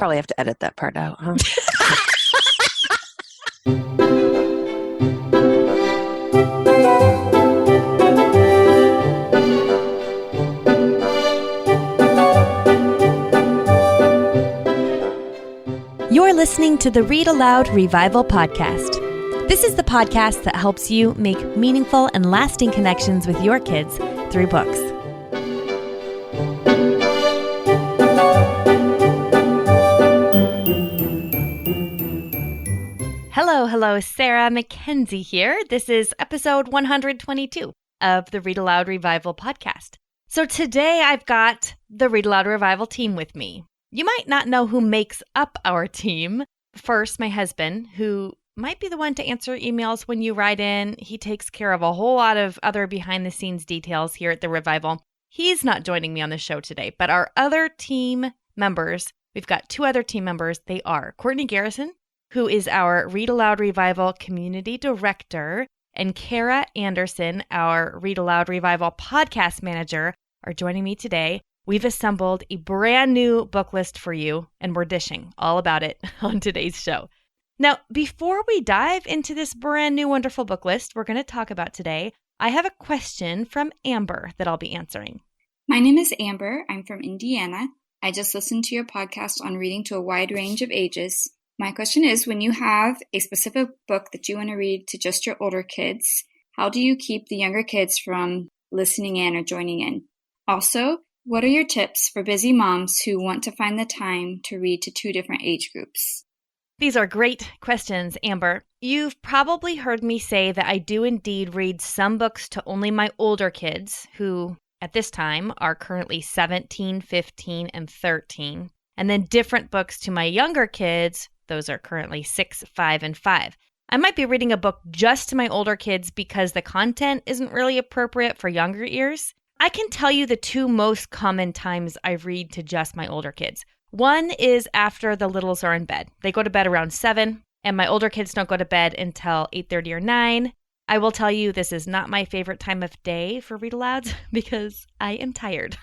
Probably have to edit that part out, huh? You're listening to the Read-Aloud Revival podcast. This is the podcast that helps you make meaningful and lasting connections with your kids through books. Hello, Sarah Mackenzie here. This is episode 122 of the Read-Aloud Revival podcast. So today I've got the Read-Aloud Revival team with me. You might not know who makes up our team. First, my husband, who might be the one to answer emails when you write in. He takes care of a whole lot of other behind-the-scenes details here at the Revival. He's not joining me on the show today, but our other team members, we've got two other team members. They are Courtney Garrison, who is our Read-Aloud Revival Community Director, and Kara Anderson, our Read-Aloud Revival Podcast Manager, are joining me today. We've assembled a brand new book list for you, and we're dishing all about it on today's show. Now, before we dive into this brand new wonderful book list we're going to talk about today, I have a question from Amber that I'll be answering. My name is Amber. I'm from Indiana. I just listened to your podcast on reading to a wide range of ages. My question is, when you have a specific book that you want to read to just your older kids, how do you keep the younger kids from listening in or joining in? Also, what are your tips for busy moms who want to find the time to read to two different age groups? These are great questions, Amber. You've probably heard me say that I do indeed read some books to only my older kids, who at this time are currently 17, 15, and 13, and then different books to my younger kids. Those are currently 6, 5, and 5. I might be reading a book just to my older kids because the content isn't really appropriate for younger ears. I can tell you the two most common times I read to just my older kids. One is after the littles are in bed. They go to bed around 7, and my older kids don't go to bed until 8:30 or 9. I will tell you this is not my favorite time of day for read-alouds because I am tired.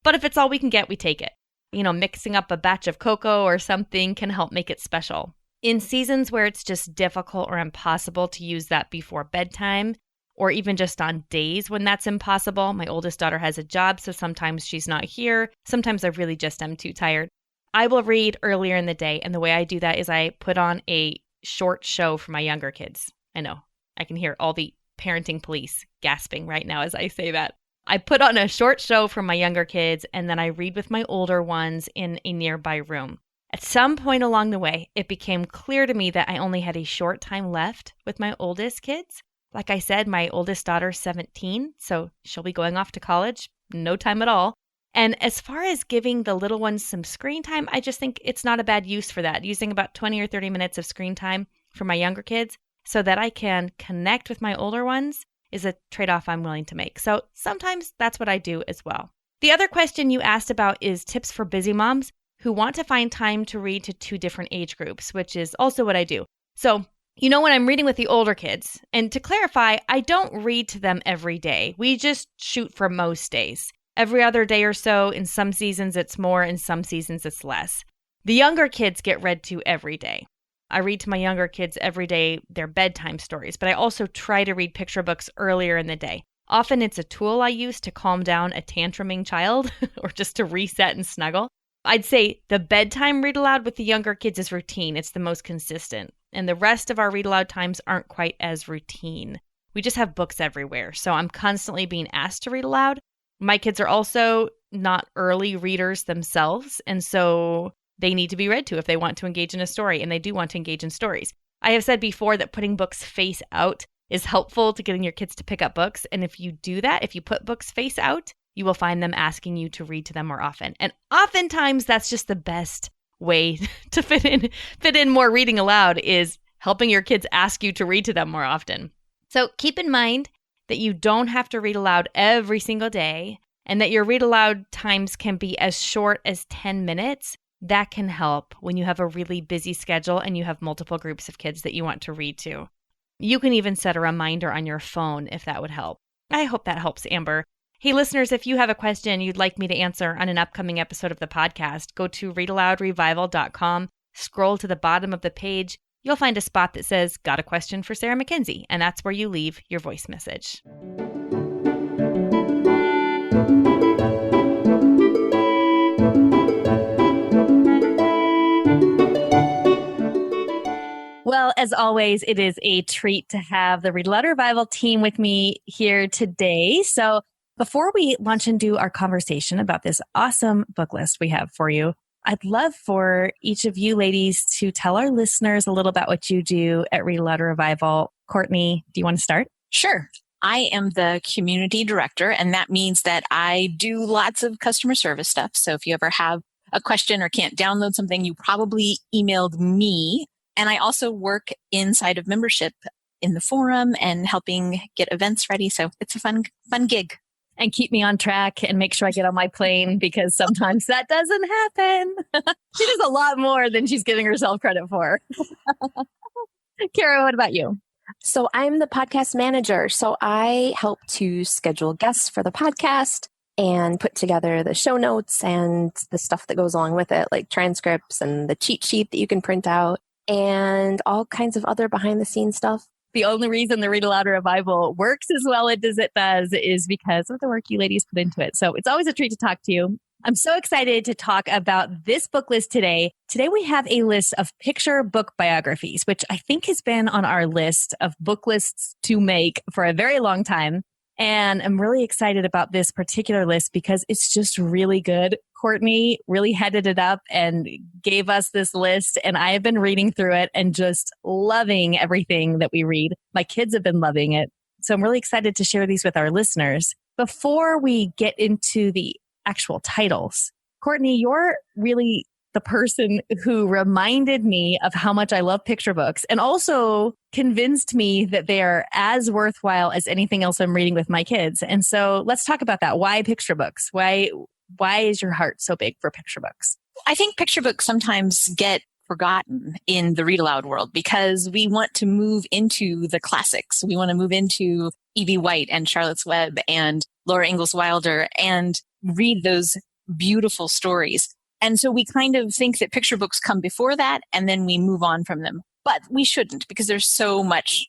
But if it's all we can get, we take it. You know, mixing up a batch of cocoa or something can help make it special. In seasons where it's just difficult or impossible to use that before bedtime, or even just on days when that's impossible. My oldest daughter has a job, so sometimes she's not here. Sometimes I really just am too tired. I will read earlier in the day, and the way I do that is I put on a short show for my younger kids. I know, I can hear all the parenting police gasping right now as I say that. I put on a short show for my younger kids, and then I read with my older ones in a nearby room. At some point along the way, it became clear to me that I only had a short time left with my oldest kids. Like I said, my oldest daughter's 17, so she'll be going off to college, no time at all. And as far as giving the little ones some screen time, I just think it's not a bad use for that, using about 20 or 30 minutes of screen time for my younger kids so that I can connect with my older ones is a trade-off I'm willing to make. So sometimes that's what I do as well. The other question you asked about is tips for busy moms who want to find time to read to two different age groups, which is also what I do. So you know, when I'm reading with the older kids, and to clarify, I don't read to them every day. We just shoot for most days. Every other day or so. In some seasons, it's more. In some seasons, it's less. The younger kids get read to every day. I read to my younger kids every day their bedtime stories, but I also try to read picture books earlier in the day. Often it's a tool I use to calm down a tantruming child or just to reset and snuggle. I'd say the bedtime read aloud with the younger kids is routine. It's the most consistent. And the rest of our read aloud times aren't quite as routine. We just have books everywhere. So I'm constantly being asked to read aloud. My kids are also not early readers themselves. And so they need to be read to if they want to engage in a story. And they do want to engage in stories. I have said before that putting books face out is helpful to getting your kids to pick up books. And if you do that, if you put books face out, you will find them asking you to read to them more often. And oftentimes that's just the best way to fit in more reading aloud is helping your kids ask you to read to them more often. So keep in mind that you don't have to read aloud every single day and that your read aloud times can be as short as 10 minutes. That can help when you have a really busy schedule and you have multiple groups of kids that you want to read to. You can even set a reminder on your phone if that would help. I hope that helps, Amber. Hey, listeners, if you have a question you'd like me to answer on an upcoming episode of the podcast, go to readaloudrevival.com, scroll to the bottom of the page. You'll find a spot that says, Got a question for Sarah Mackenzie, and that's where you leave your voice message. Well, as always, it is a treat to have the Read-Aloud Revival team with me here today. So before we launch into our conversation about this awesome book list we have for you, I'd love for each of you ladies to tell our listeners a little about what you do at Read-Aloud Revival. Courtney, do you want to start? Sure. I am the community director, and that means that I do lots of customer service stuff. So if you ever have a question or can't download something, you probably emailed me. And I also work inside of membership in the forum and helping get events ready. So it's a fun gig. And keep me on track and make sure I get on my plane, because sometimes that doesn't happen. She does a lot more than she's giving herself credit for. Kara, what about you? So I'm the podcast manager. So I help to schedule guests for the podcast and put together the show notes and the stuff that goes along with it, like transcripts and the cheat sheet that you can print out and all kinds of other behind the scenes stuff. The only reason the Read-Aloud Revival works as well as it does is because of the work you ladies put into it. So it's always a treat to talk to you. I'm so excited to talk about this book list today. Today we have a list of picture book biographies, which I think has been on our list of book lists to make for a very long time. And I'm really excited about this particular list because it's just really good. Courtney really headed it up and gave us this list, and I have been reading through it and just loving everything that we read. My kids have been loving it. So I'm really excited to share these with our listeners. Before we get into the actual titles, Courtney, you're really the person who reminded me of how much I love picture books and also convinced me that they are as worthwhile as anything else I'm reading with my kids. And so let's talk about that. Why picture books? Why is your heart so big for picture books? I think picture books sometimes get forgotten in the read aloud world because we want to move into the classics. We want to move into E.B. White and Charlotte's Web and Laura Ingalls Wilder and read those beautiful stories. And so we kind of think that picture books come before that and then we move on from them. But we shouldn't, because there's so much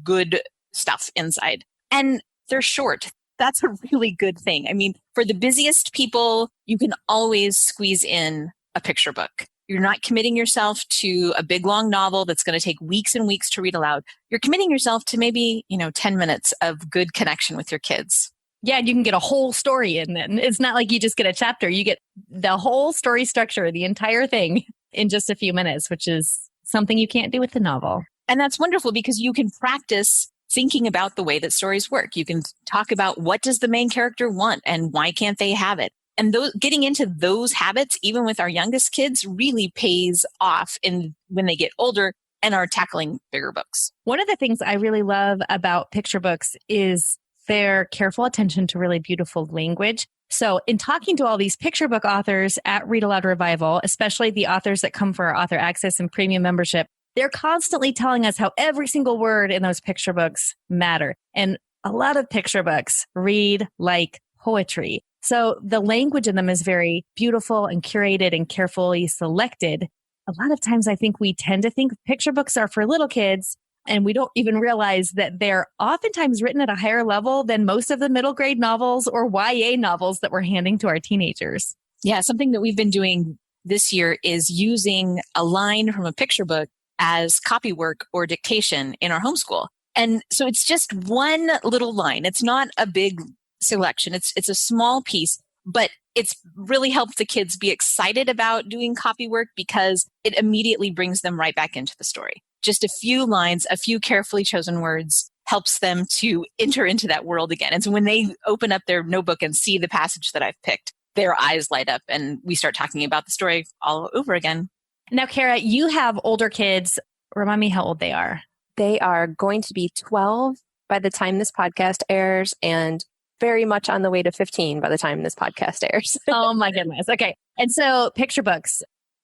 good stuff inside. And they're short. That's a really good thing. I mean, for the busiest people, you can always squeeze in a picture book. You're not committing yourself to a big, long novel that's going to take weeks and weeks to read aloud. You're committing yourself to maybe, 10 minutes of good connection with your kids. Yeah, and you can get a whole story in then. It's not like you just get a chapter. You get the whole story structure, the entire thing in just a few minutes, which is something you can't do with the novel. And that's wonderful because you can practice thinking about the way that stories work. You can talk about what does the main character want and why can't they have it? And getting into those habits, even with our youngest kids, really pays off when they get older and are tackling bigger books. One of the things I really love about picture books is their careful attention to really beautiful language. So in talking to all these picture book authors at Read-Aloud Revival, especially the authors that come for our author access and premium membership, they're constantly telling us how every single word in those picture books matter. And a lot of picture books read like poetry. So the language in them is very beautiful and curated and carefully selected. A lot of times I think we tend to think picture books are for little kids, and we don't even realize that they're oftentimes written at a higher level than most of the middle grade novels or YA novels that we're handing to our teenagers. Yeah, something that we've been doing this year is using a line from a picture book as copywork or dictation in our homeschool. And so it's just one little line. It's not a big selection. It's a small piece, but it's really helped the kids be excited about doing copywork because it immediately brings them right back into the story. Just a few lines, a few carefully chosen words helps them to enter into that world again. And so when they open up their notebook and see the passage that I've picked, their eyes light up and we start talking about the story all over again. Now, Kara, you have older kids. Remind me how old they are. They are going to be 12 by the time this podcast airs and very much on the way to 15 by the time this podcast airs. Oh my goodness. Okay. And so picture books,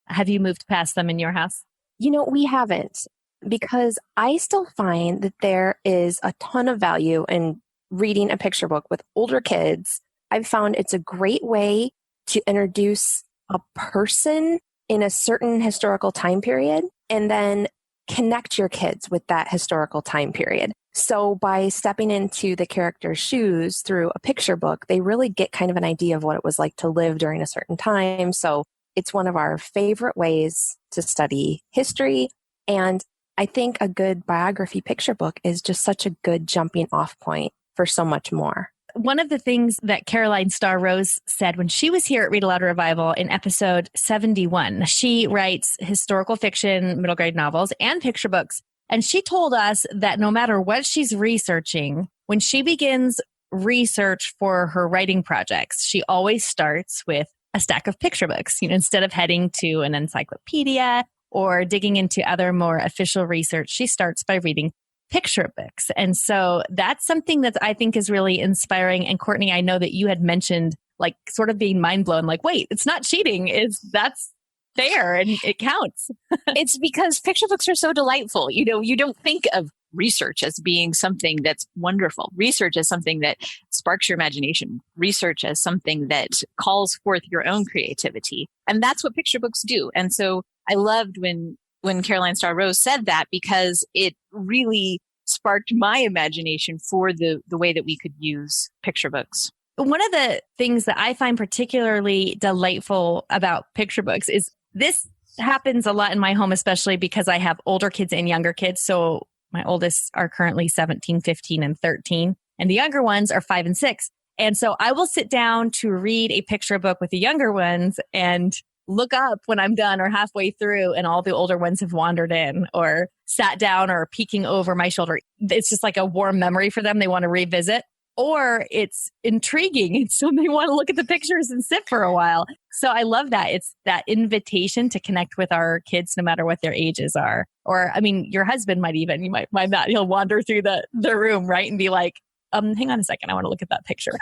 have you moved past them in your house? We haven't, because I still find that there is a ton of value in reading a picture book with older kids I've found it's a great way to introduce a person in a certain historical time period and then connect your kids with that historical time period. So by stepping into the character's shoes through a picture book, they really get kind of an idea of what it was like to live during a certain time. So it's one of our favorite ways to study history. And I think a good biography picture book is just such a good jumping off point for so much more. One of the things that Caroline Starr Rose said when she was here at Read-Aloud Revival in episode 71, she writes historical fiction, middle grade novels, and picture books. And she told us that no matter what she's researching, when she begins research for her writing projects, she always starts with a stack of picture books. Instead of heading to an encyclopedia or digging into other more official research, she starts by reading picture books. And so that's something that I think is really inspiring. And Courtney, I know that you had mentioned like sort of being mind blown, like, wait, it's not cheating. That's fair and it counts. It's because picture books are so delightful. You don't think of research as being something that's wonderful. Research as something that sparks your imagination. Research as something that calls forth your own creativity. And that's what picture books do. And so I loved when Caroline Starr Rose said that, because it really sparked my imagination for the way that we could use picture books. One of the things that I find particularly delightful about picture books is this happens a lot in my home, especially because I have older kids and younger kids. So my oldest are currently 17, 15, and 13, and the younger ones are 5 and 6. And so I will sit down to read a picture book with the younger ones and look up when I'm done or halfway through and all the older ones have wandered in or sat down or peeking over my shoulder. It's just like a warm memory for them. They want to revisit, or it's intriguing. And so they want to look at the pictures and sit for a while. So I love that. It's that invitation to connect with our kids, no matter what their ages are. Or, I mean, your husband you might find that he'll wander through the room, right? And be like, hang on a second. I want to look at that picture.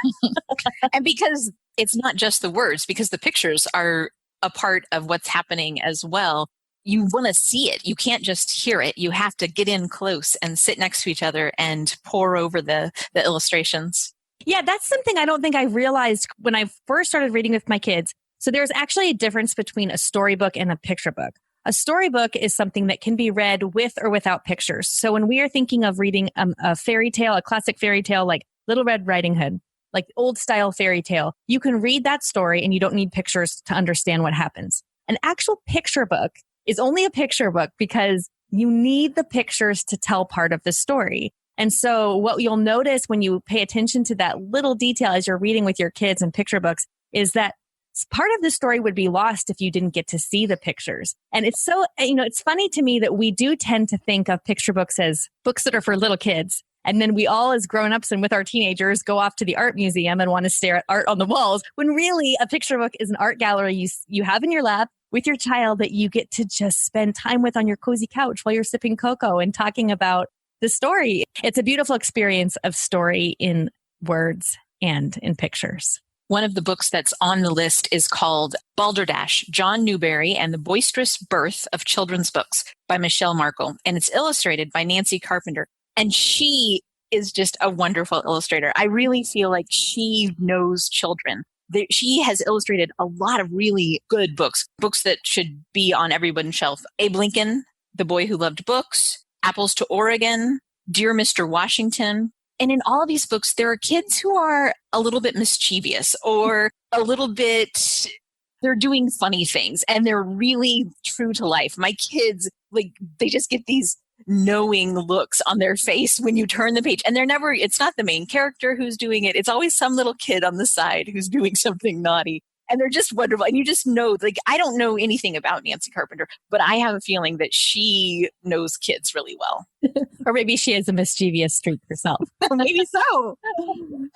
And because it's not just the words, because the pictures are a part of what's happening as well. You want to see it. You can't just hear it. You have to get in close and sit next to each other and pore over the illustrations. Yeah, that's something I don't think I realized when I first started reading with my kids. So there's actually a difference between a storybook and a picture book. A storybook is something that can be read with or without pictures. So when we are thinking of reading a fairy tale, a classic fairy tale like Little Red Riding Hood, like old style fairy tale, you can read that story and you don't need pictures to understand what happens. An actual picture book is only a picture book because you need the pictures to tell part of the story. And so what you'll notice when you pay attention to that little detail as you're reading with your kids in picture books is that part of the story would be lost if you didn't get to see the pictures. And it's so, it's funny to me that we do tend to think of picture books as books that are for little kids. And then we all, as grown-ups and with our teenagers, go off to the art museum and want to stare at art on the walls, when really a picture book is an art gallery you have in your lap with your child that you get to just spend time with on your cozy couch while you're sipping cocoa and talking about the story. It's a beautiful experience of story in words and in pictures. One of the books that's on the list is called Balderdash, John Newbery and the Boisterous Birth of Children's Books by Michelle Markle. And it's illustrated by Nancy Carpenter. And she is just a wonderful illustrator. I really feel like she knows children. She has illustrated a lot of really good books that should be on everyone's shelf. Abe Lincoln, The Boy Who Loved Books, Apples to Oregon, Dear Mr. Washington. And in all of these books, there are kids who are a little bit mischievous or a little bit, they're doing funny things and they're really true to life. My kids, they just get these knowing looks on their face when you turn the page. And it's not the main character who's doing it. It's always some little kid on the side who's doing something naughty. And they're just wonderful. And you just know, I don't know anything about Nancy Carpenter, but I have a feeling that she knows kids really well. Or maybe she has a mischievous streak herself. Maybe so.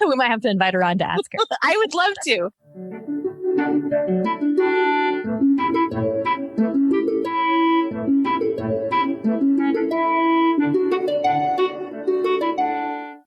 We might have to invite her on to ask her. I would love to.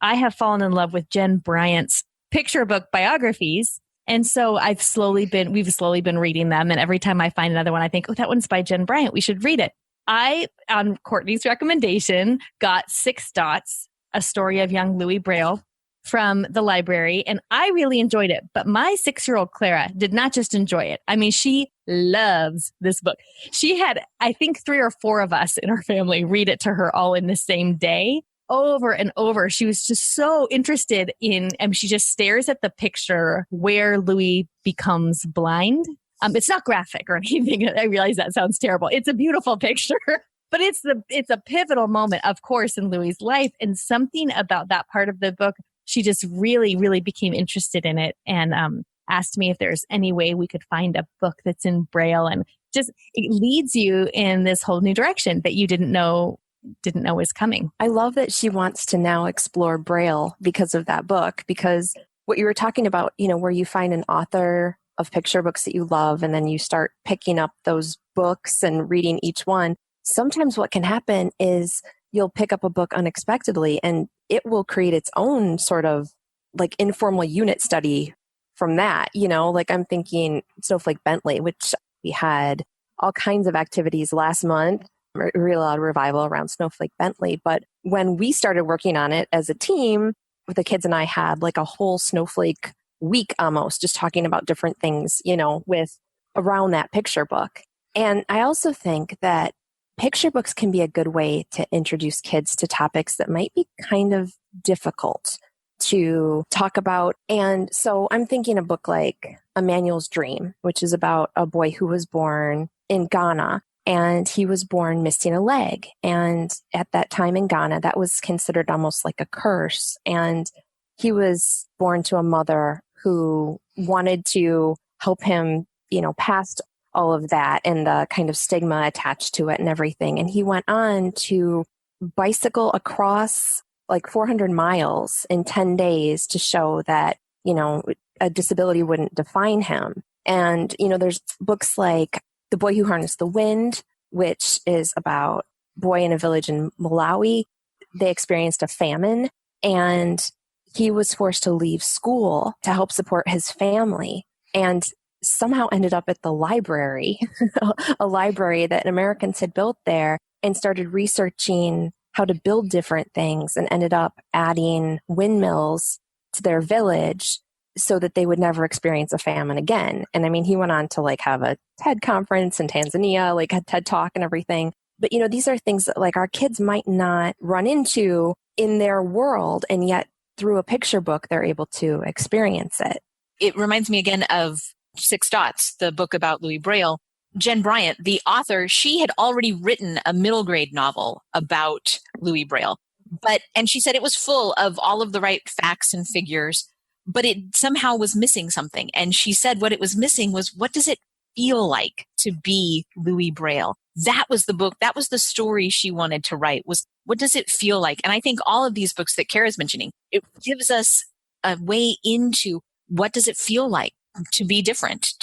I have fallen in love with Jen Bryant's picture book Biographies. And so we've slowly been reading them. And every time I find another one, I think, oh, that one's by Jen Bryant. We should read it. I, on Courtney's recommendation, got 6 Dots, A Story of Young Louis Braille from the library, and I really enjoyed it. But my 6-year-old Clara did not just enjoy it. I mean, she loves this book. She had, I think, 3 or 4 of us in our family read it to her all in the same day, over and over. She was just so interested in, and she just stares at the picture where Louis becomes blind. It's not graphic or anything. I realize that sounds terrible. It's a beautiful picture. But it's a pivotal moment, of course, in Louis' life. And something about that part of the book, she just really, really became interested in it and asked me if there's any way we could find a book that's in Braille. And just it leads you in this whole new direction that you didn't know was coming. I love that she wants to now explore Braille because of that book, because what you were talking about, where you find an author of picture books that you love and then you start picking up those books and reading each one. Sometimes what can happen is you'll pick up a book unexpectedly and it will create its own sort of like informal unit study from that. Like I'm thinking Snowflake Bentley, which we had all kinds of activities last month, Read-Aloud Revival around Snowflake Bentley. But when we started working on it as a team, with the kids and I had like a whole Snowflake week almost, just talking about different things, with around that picture book. And I also think that picture books can be a good way to introduce kids to topics that might be kind of difficult to talk about. And so I'm thinking a book like Emmanuel's Dream, which is about a boy who was born in Ghana and he was born missing a leg. And at that time in Ghana, that was considered almost like a curse. And he was born to a mother who wanted to help him, past all of that and the kind of stigma attached to it and everything. And he went on to bicycle across like 400 miles in 10 days to show that, a disability wouldn't define him. And, there's books like The Boy Who Harnessed the Wind, which is about a boy in a village in Malawi. They experienced a famine and he was forced to leave school to help support his family. And somehow ended up at the library, a library that Americans had built there, and started researching how to build different things and ended up adding windmills to their village so that they would never experience a famine again. And I mean, he went on to like have a TED conference in Tanzania, like a TED Talk and everything. But, these are things that like our kids might not run into in their world. And yet through a picture book, they're able to experience it. It reminds me again of 6 Dots, the book about Louis Braille. Jen Bryant, the author, she had already written a middle grade novel about Louis Braille. And she said it was full of all of the right facts and figures, but it somehow was missing something. And she said what it was missing was, what does it feel like to be Louis Braille? That was the book. That was the story she wanted to write, was what does it feel like? And I think all of these books that Kara's mentioning, it gives us a way into what does it feel like to be different,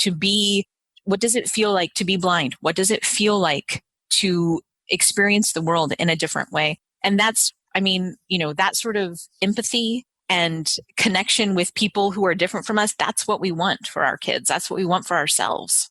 what does it feel like to be blind? What does it feel like to experience the world in a different way? And that's, that sort of empathy and connection with people who are different from us, that's what we want for our kids. That's what we want for ourselves.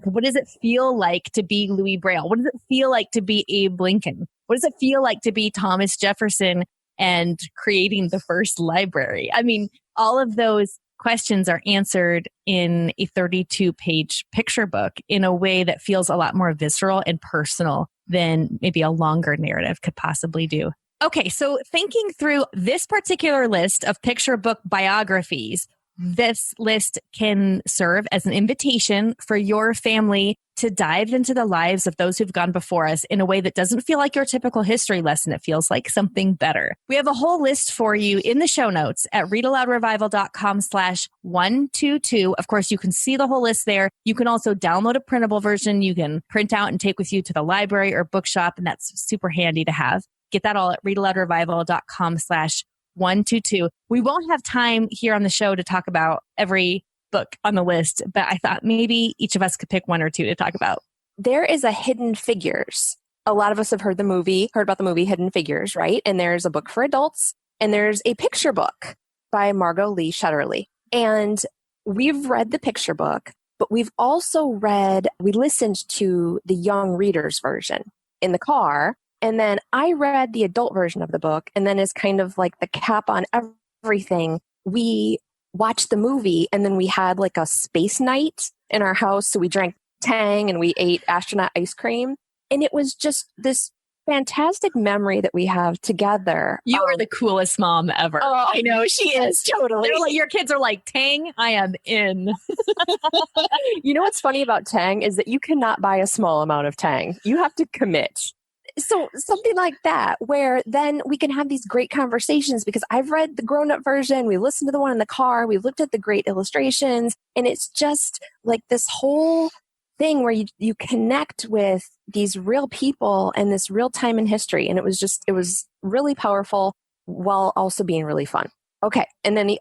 What does it feel like to be Louis Braille? What does it feel like to be Abe Lincoln? What does it feel like to be Thomas Jefferson and creating the first library? I mean, all of those questions are answered in a 32-page picture book in a way that feels a lot more visceral and personal than maybe a longer narrative could possibly do. Okay, so thinking through this particular list of picture book biographies, this list can serve as an invitation for your family to dive into the lives of those who've gone before us in a way that doesn't feel like your typical history lesson. It feels like something better. We have a whole list for you in the show notes at readaloudrevival.com/122. Of course, you can see the whole list there. You can also download a printable version. You can print out and take with you to the library or bookshop, and that's super handy to have. Get that all at readaloudrevival.com/122. We won't have time here on the show to talk about every book on the list, but I thought maybe each of us could pick one or two to talk about. There is a Hidden Figures. A lot of us have heard about the movie Hidden Figures, right? And there's a book for adults, and there's a picture book by Margot Lee Shetterly. And we've read the picture book, but we listened to the young readers version in the car. And then I read the adult version of the book. And then as kind of like the cap on everything, we watched the movie, and then we had like a space night in our house. So we drank Tang and we ate astronaut ice cream. And it was just this fantastic memory that we have together. You are the coolest mom ever. Oh, I know, she is, totally. Like, your kids are like, Tang, I am in. You know what's funny about Tang is that you cannot buy a small amount of Tang. You have to commit. So something like that, where then we can have these great conversations, because I've read the grown-up version, we listened to the one in the car, we looked at the great illustrations, and it's just like this whole thing where you connect with these real people and this real time in history. And it was really powerful while also being really fun. Okay. And then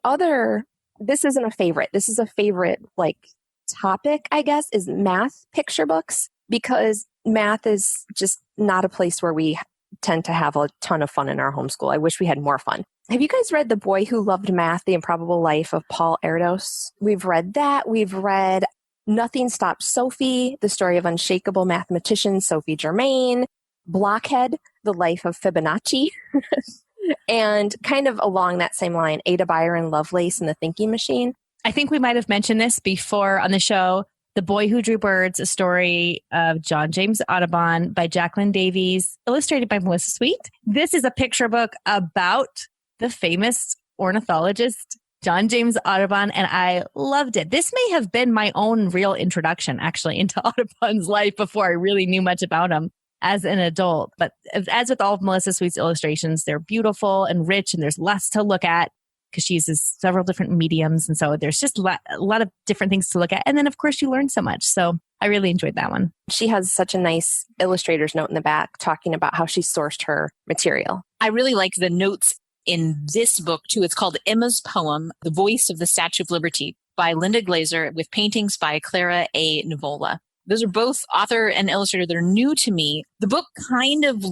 this isn't a favorite. This is a favorite like topic, I guess, is math picture books, because math is just not a place where we tend to have a ton of fun in our homeschool. I wish we had more fun. Have you guys read The Boy Who Loved Math, The Improbable Life of Paul Erdos? We've read that. We've read Nothing Stops Sophie, the story of unshakable mathematician Sophie Germain, Blockhead, the life of Fibonacci, and kind of along that same line, Ada Byron Lovelace and the Thinking Machine. I think we might have mentioned this before on the show. The Boy Who Drew Birds, a story of John James Audubon by Jacqueline Davies, illustrated by Melissa Sweet. This is a picture book about the famous ornithologist John James Audubon, and I loved it. This may have been my own real introduction, actually, into Audubon's life before I really knew much about him as an adult. But as with all of Melissa Sweet's illustrations, they're beautiful and rich, and there's lots to look at because she uses several different mediums. And so there's just a lot of different things to look at. And then, of course, you learn so much. So I really enjoyed that one. She has such a nice illustrator's note in the back talking about how she sourced her material. I really like the notes in this book, too. It's called Emma's Poem, The Voice of the Statue of Liberty by Linda Glazer, with paintings by Clara A. Nivola. Those are both author and illustrator that are new to me. The book kind of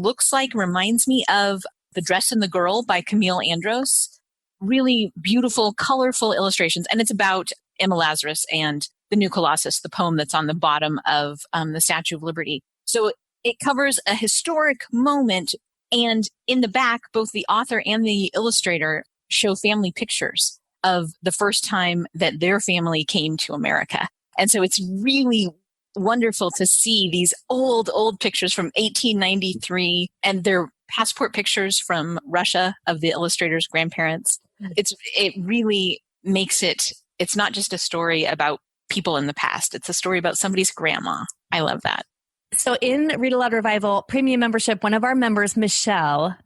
reminds me of The Dress and the Girl by Camille Andros. Really beautiful, colorful illustrations. And it's about Emma Lazarus and the New Colossus, the poem that's on the bottom of the Statue of Liberty. So it covers a historic moment. And in the back, both the author and the illustrator show family pictures of the first time that their family came to America. And so it's really wonderful to see these old pictures from 1893, and their passport pictures from Russia of the illustrator's grandparents. It really makes it's not just a story about people in the past. It's a story about somebody's grandma. I love that. So in Read-Aloud Revival Premium membership, one of our members, Michelle,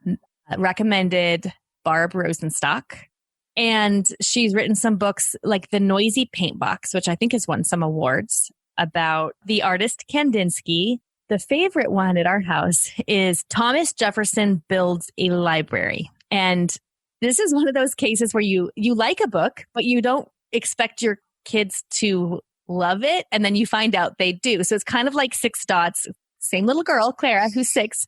recommended Barb Rosenstock. And she's written some books like The Noisy Paint Box, which I think has won some awards, about the artist Kandinsky. The favorite one at our house is Thomas Jefferson Builds a Library. And this is one of those cases where you like a book, but you don't expect your kids to love it. And then you find out they do. So it's kind of like 6 Dots. Same little girl, Clara, who's 6.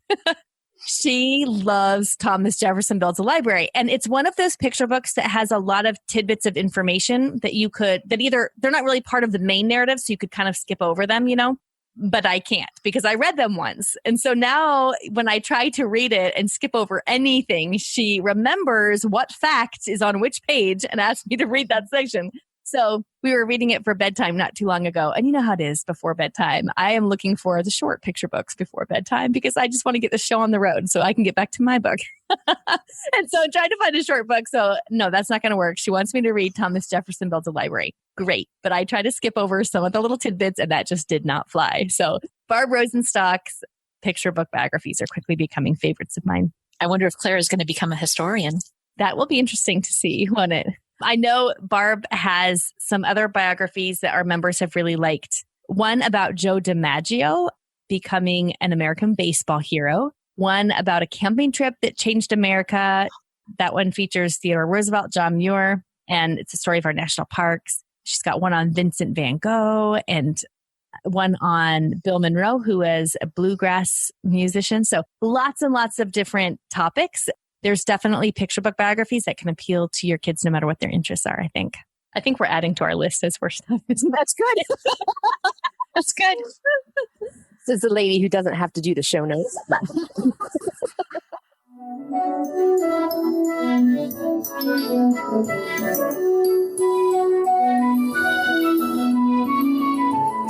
She loves Thomas Jefferson Builds a Library. And it's one of those picture books that has a lot of tidbits of information that either they're not really part of the main narrative, so you could kind of skip over them, but I can't because I read them once. And so now when I try to read it and skip over anything, she remembers what fact is on which page and asks me to read that section. So we were reading it for bedtime not too long ago. And you know how it is before bedtime. I am looking for the short picture books before bedtime because I just want to get the show on the road so I can get back to my book. And so I'm trying to find a short book. So no, that's not going to work. She wants me to read Thomas Jefferson Builds a Library. Great. But I try to skip over some of the little tidbits and that just did not fly. So Barb Rosenstock's picture book biographies are quickly becoming favorites of mine. I wonder if Claire is going to become a historian. That will be interesting to see, won't it? I know Barb has some other biographies that our members have really liked. One about Joe DiMaggio becoming an American baseball hero. One about a camping trip that changed America. That one features Theodore Roosevelt, John Muir, and it's a story of our national parks. She's got one on Vincent van Gogh and one on Bill Monroe, who is a bluegrass musician. So lots and lots of different topics. There's definitely picture book biographies that can appeal to your kids no matter what their interests are, I think. I think we're adding to our list as we're That's good. That's good. This is the lady who doesn't have to do the show notes.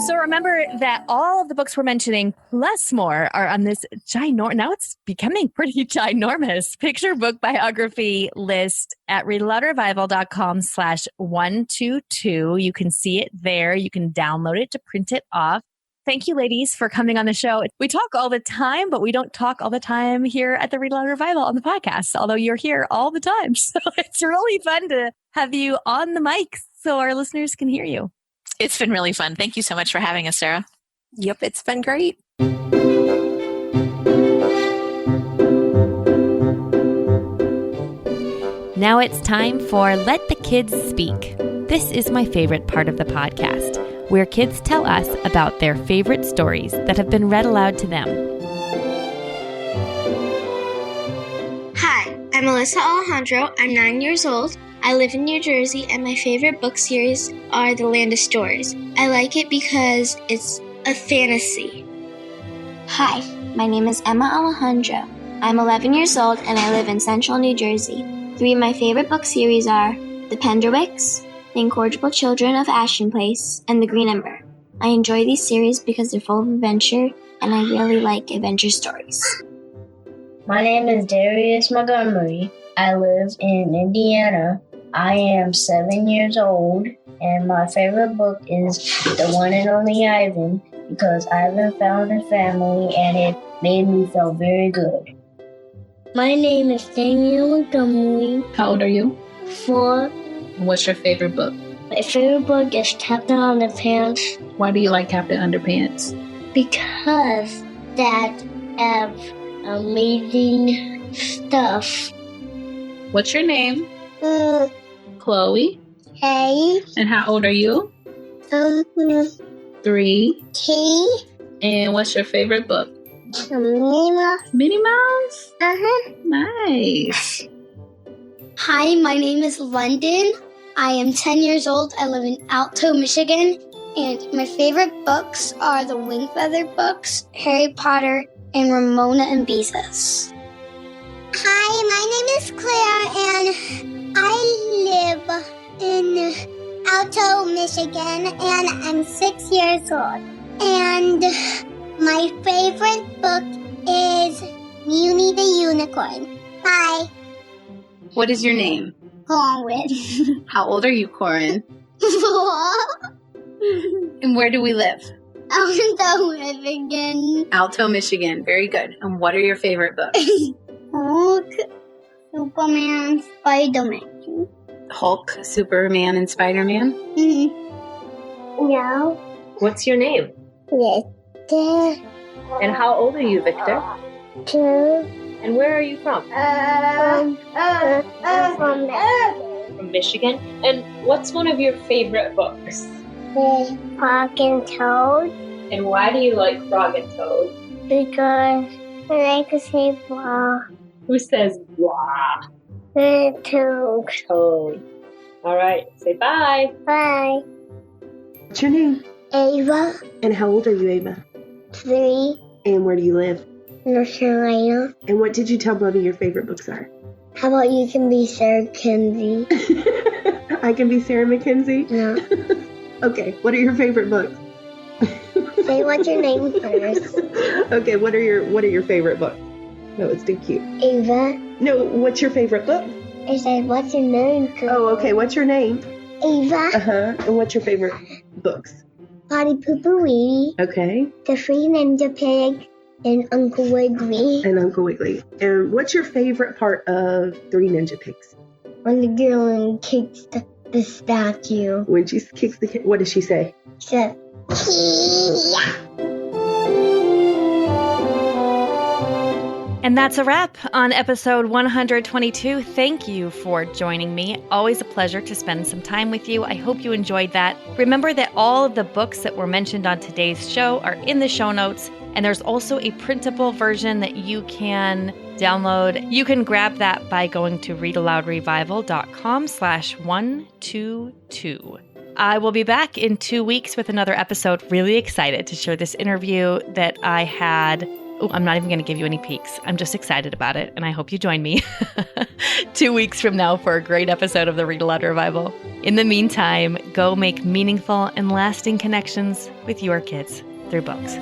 So remember that all of the books we're mentioning, plus more, are on this now it's becoming pretty ginormous picture book biography list at readaloudrevival.com/122. You can see it there. You can download it to print it off. Thank you, ladies, for coming on the show. We talk all the time, but we don't talk all the time here at the Read-Aloud Revival on the podcast, although you're here all the time. So it's really fun to have you on the mic so our listeners can hear you. It's been really fun. Thank you so much for having us, Sarah. Yep, it's been great. Now it's time for Let the Kids Speak. This is my favorite part of the podcast, where kids tell us about their favorite stories that have been read aloud to them. Hi, I'm Alyssa Alejandro. I'm 9 years old. I live in New Jersey, and my favorite book series are The Land of Stories. I like it because it's a fantasy. Hi, my name is Emma Alejandro. I'm 11 years old, and I live in central New Jersey. 3 of my favorite book series are The Penderwicks, The Incorrigible Children of Ashton Place, and The Green Ember. I enjoy these series because they're full of adventure, and I really like adventure stories. My name is Darius Montgomery. I live in Indiana. I am 7 years old, and my favorite book is The One and Only Ivan because Ivan found a family and it made me feel very good. My name is Daniel Montgomery. How old are you? 4. And what's your favorite book? My favorite book is Captain Underpants Why do you like Captain Underpants? because that have amazing stuff. What's your name? Chloe. Hey. And how old are you? 3. Key. And what's your favorite book? Mima. Minnie Mouse? Uh-huh. Nice. Hi, my name is London. I am 10 years old. I live in Alto, Michigan. And my favorite books are the Wingfeather books, Harry Potter, and Ramona and Beezus. Hi, my name is Claire, and I live in Alto, Michigan, and I'm 6 years old. And my favorite book is Munie the Unicorn. Bye. What is your name? Corin. How old are you, Corin? And where do we live? Alto, Michigan. Alto, Michigan. Very good. And what are your favorite books? Hulk, Superman, Spider-Man. Hulk, Superman, and Spider-Man? Yeah. What's your name? Victor. And how old are you, Victor? 2. And where are you from? From From Michigan. And what's one of your favorite books? the Frog and Toad. And why do you like Frog and Toad? Because I like to say blah. Who says blah? Toad. Toad. All right. Say bye. Bye. What's your name? Ava. And how old are you, Ava? 3. And where do you live? North Carolina. And what did you tell Bubby your favorite books are? How about you can be Sarah Kinsey? I Can Be Sarah Mackenzie? No. Okay, what are your favorite books? Say what's your name first. Okay, what are your favorite books? No, it's too cute. Ava. No, what's your favorite book? I said, what's your name first? Oh, okay, what's your name? Ava. Uh-huh, and what's your favorite books? Potty Pooper Weedy. Okay, The Free Ninja Pig. And Uncle Wiggly. and Uncle Wiggly. And what's your favorite part of Three Ninja Pigs? When the girl kicks the statue. When she kicks the kid, what does she say? She said, And that's a wrap on episode 122. Thank you for joining me. Always a pleasure to spend some time with you. I hope you enjoyed that. Remember that all of the books that were mentioned on today's show are in the show notes, and there's also a printable version that you can download. You can grab that by going to readaloudrevival.com/122. I will be back in 2 weeks with another episode. Really excited to share this interview that I had. Oh, I'm not even going to give you any peeks. I'm just excited about it, and I hope you join me 2 weeks from now for a great episode of the Read Aloud Revival. In the meantime, go make meaningful and lasting connections with your kids through books.